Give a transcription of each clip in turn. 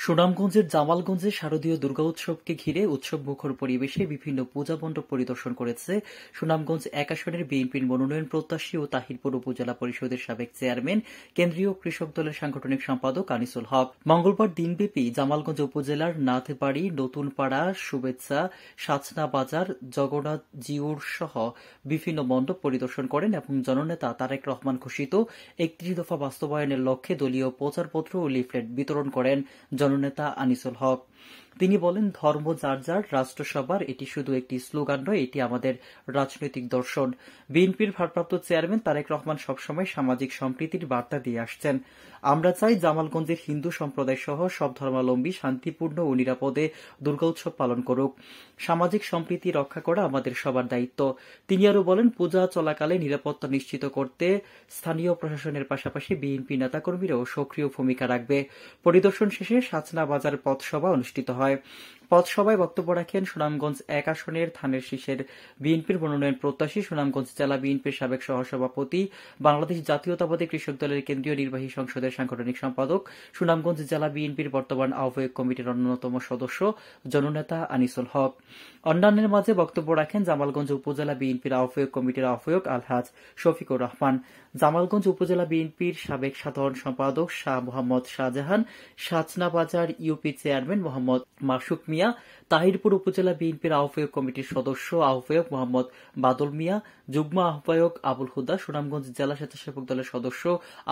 সুনামগঞ্জের জামালগঞ্জে শারদীয় দুর্গা উৎসবকে ঘিরে উৎসবমুখর পরিবেশে বিভিন্ন পূজা মণ্ডপ পরিদর্শন করেছে সুনামগঞ্জ ১ আসনের বিএনপির মনোনয়ন প্রত্যাশী ও তাহিরপুর উপজেলা পরিষদের সাবেক চেয়ারম্যান, কেন্দ্রীয় কৃষক দলের সাংগঠনিক সম্পাদক আনিসুল হক। মঙ্গলবার দিনব্যাপী জামালগঞ্জ উপজেলার নাথবাড়ি, নতুনপাড়া, শুভেচ্ছা, সাচনা বাজার, জগন্নাথ জিউর সহ বিভিন্ন মণ্ডপ পরিদর্শন করেন এবং জননেতা তারেক রহমান ঘোষিত ৩১ দফা বাস্তবায়নের লক্ষ্যে দলীয় প্রচারপত্র ও লিফলেট বিতরণ করেন জননেতা আনিসুল হক। তিনি বলেন, ধর্ম যার যার, রাষ্ট্র সবার, এটি শুধু একটি স্লোগান নয়, এটি আমাদের রাজনৈতিক দর্শন। বিএনপির ভারপ্রাপ্ত চেয়ারম্যান তারেক রহমান সবসময় সামাজিক সম্প্রীতির বার্তা দিয়ে আসছেন। আমরা চাই জামালগঞ্জের হিন্দু সম্প্রদায় সহ সব ধর্মাবলম্বী শান্তিপূর্ণ ও নিরাপদে দুর্গা উৎসব পালন করুক। সামাজিক সম্প্রীতি রক্ষা করা আমাদের সবার দায়িত্ব। তিনি আরও বলেন, পূজা চলাকালে নিরাপত্তা নিশ্চিত করতে স্থানীয় প্রশাসনের পাশাপাশি বিএনপি নেতাকর্মীরাও সক্রিয় ভূমিকা রাখবে। পরিদর্শন শেষে সাচনা বাজার পথসভা অনুষ্ঠিত হয়। পথসভায় বক্তব্য রাখেন সুনামগঞ্জ ১ আসনের ধানের শীষের বিএনপির মনোনয়ন প্রত্যাশী, সুনামগঞ্জ জেলা বিএনপির সাবেক সহসভাপতি, বাংলাদেশ জাতীয়তাবাদী কৃষক দলের কেন্দ্রীয় নির্বাহী সংসদের সাংগঠনিক সম্পাদক, সুনামগঞ্জ জেলা বিএনপির বর্তমান আহ্বায়ক কমিটির অন্যতম সদস্য জননেতা আনিসুল হক। অন্যান্যের মাঝে বক্তব্য রাখেন জামালগঞ্জ উপজেলা বিএনপির আহ্বায়ক কমিটির আহ্বায়ক আলহাজ শফিকুর রহমান, জামালগঞ্জ উপজেলা বিএনপির সাবেক সাধারণ সম্পাদক শাহ মোহাম্মদ শাহজাহান, সাচনা বাজার ইউপি চেয়ারম্যান মোহাম্মদ মাসুক মিয়া, তাহিরপুর উপজেলা বিএনপির আহ্বায়ক কমিটির সদস্য আহ্বায়ক মোহাম্মদ বাদল মিয়া, যুগ্ম আহ্বায়ক আবুল হুদা, সুনামগঞ্জ জেলা স্বেচ্ছাসেবক দলের সদস্য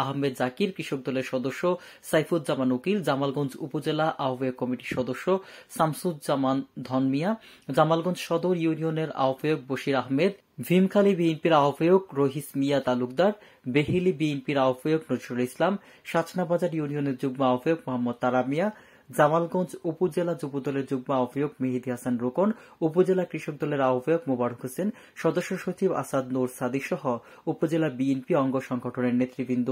আহমেদ জাকির, কৃষক দলের সদস্য সাইফুজ্জামান উকিল, জামালগঞ্জ উপজেলা আহ্বায়ক কমিটির সদস্য শামসুজ্জামান ধন মিয়া, জামালগঞ্জ সদর ইউনিয়নের আহ্বায়ক বশির আহমেদ, ভীমখালী বিএনপির আহ্বায়ক রহিস মিয়া তালুকদার, বেহিলি বিএনপির আহ্বায়ক নজরুল ইসলাম, সাচনাবাজার ইউনিয়নের যুগ্ম আহ্বায়ক মোহাম্মদ তারা মিয়া, জামালগঞ্জ উপজেলা যুবদলের যুগ্ম আহ্বায়ক মেহেদী হাসান রোকন, উপজেলা কৃষক দলের আহ্বায়ক মোবারক হোসেন, সদস্য সচিব আসাদ নূর সাদিক সহ উপজেলা বিএনপি অঙ্গ সংগঠনের নেতৃবৃন্দ।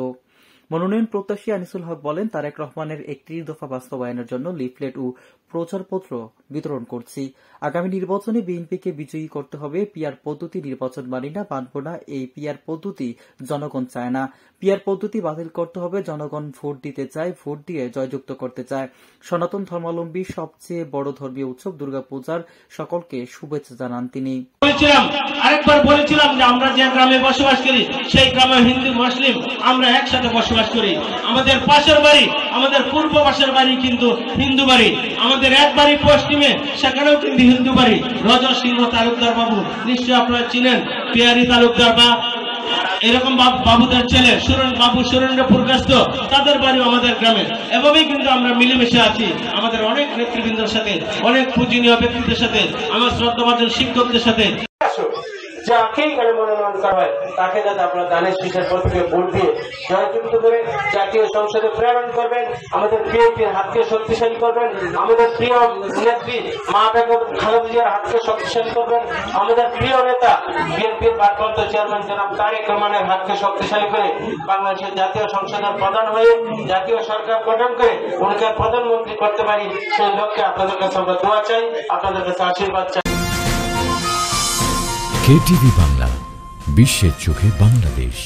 মনোনয়ন প্রত্যাশী আনিসুল হক বলেন, তারেক রহমানের ৩১ দফা বাস্তবায়নের জন্য লিফলেট ও প্রচারপত্র বিতরণ করছি। আগামী নির্বাচনে বিএনপিকে বিজয়ী করতে হবে। পিআর পদ্ধতি নির্বাচন মানি না, মানব না। এই পিআর পদ্ধতি জনগণ চায় না। পিআর পদ্ধতি বাতিল করতে হবে। জনগণ ভোট দিতে চায়, ভোট দিয়ে জয়যুক্ত করতে চায়। সনাতন ধর্মাবলম্বী সবচেয়ে বড় ধর্মীয় উৎসব দুর্গাপূজার সকলকে শুভেচ্ছা জানান তিনি। আরেকবার বলেছিলাম যে আমরা যে গ্রামে বসবাস করি সেই গ্রামে হিন্দু মুসলিম আমরা একসাথে বসবাস করি। আমাদের পাশের বাড়ি, আমাদের পূর্ব পাশের বাড়ি কিন্তু হিন্দু বাড়ি, আমাদের এক বাড়ি পশ্চিমে সেখানেও কিন্তু হিন্দু বাড়ি। রজত সিংহ তালুকদার বাবু নিশ্চয়ই আপনারা চিনেন, পিয়ারি তালুকদার বা এরকম বাবুদের ছেলে বাবু সুরেন্দ্রপুর ব্যস্ত, তাদের বাড়ি আমাদের গ্রামে। এভাবেই কিন্তু আমরা মিলেমিশে আছি আমাদের অনেক নেতৃবৃন্দের সাথে, অনেক পূজনীয় ব্যক্তিদের সাথে, আমার শ্রদ্ধাভাজন শিক্ষকদের সাথে। যাকেই এখানে মনোনয়ন করা হয় তাকে যাতে আপনারা দানের শীষের প্রতীকে ভোট দিয়ে জয়যুক্ত করে জাতীয় সংসদে প্রেরণ করবেন। আমাদের বিএনপির হাতকে শক্তিশালী করবেন। আমাদের প্রিয় নেত্রী মা বেগম খালেদা জিয়ার হাতকে শক্তিশালী করবেন। আমাদের প্রিয় নেতা বিএনপির ভারপ্রাপ্ত চেয়ারম্যান জনাব তারেক রহমানের হাতকে শক্তিশালী করে বাংলাদেশের জাতীয় সংসদের প্রধান হয়ে জাতীয় সরকার গঠন করে উনাকে প্রধানমন্ত্রী করতে পারি, সেই লক্ষ্যে আপনাদের কাছে আমরা দোয়া চাই, আপনাদের কাছে আশীর্বাদ চাই। কেটিভি বাংলা, বিশ্বের চোখে বাংলাদেশ।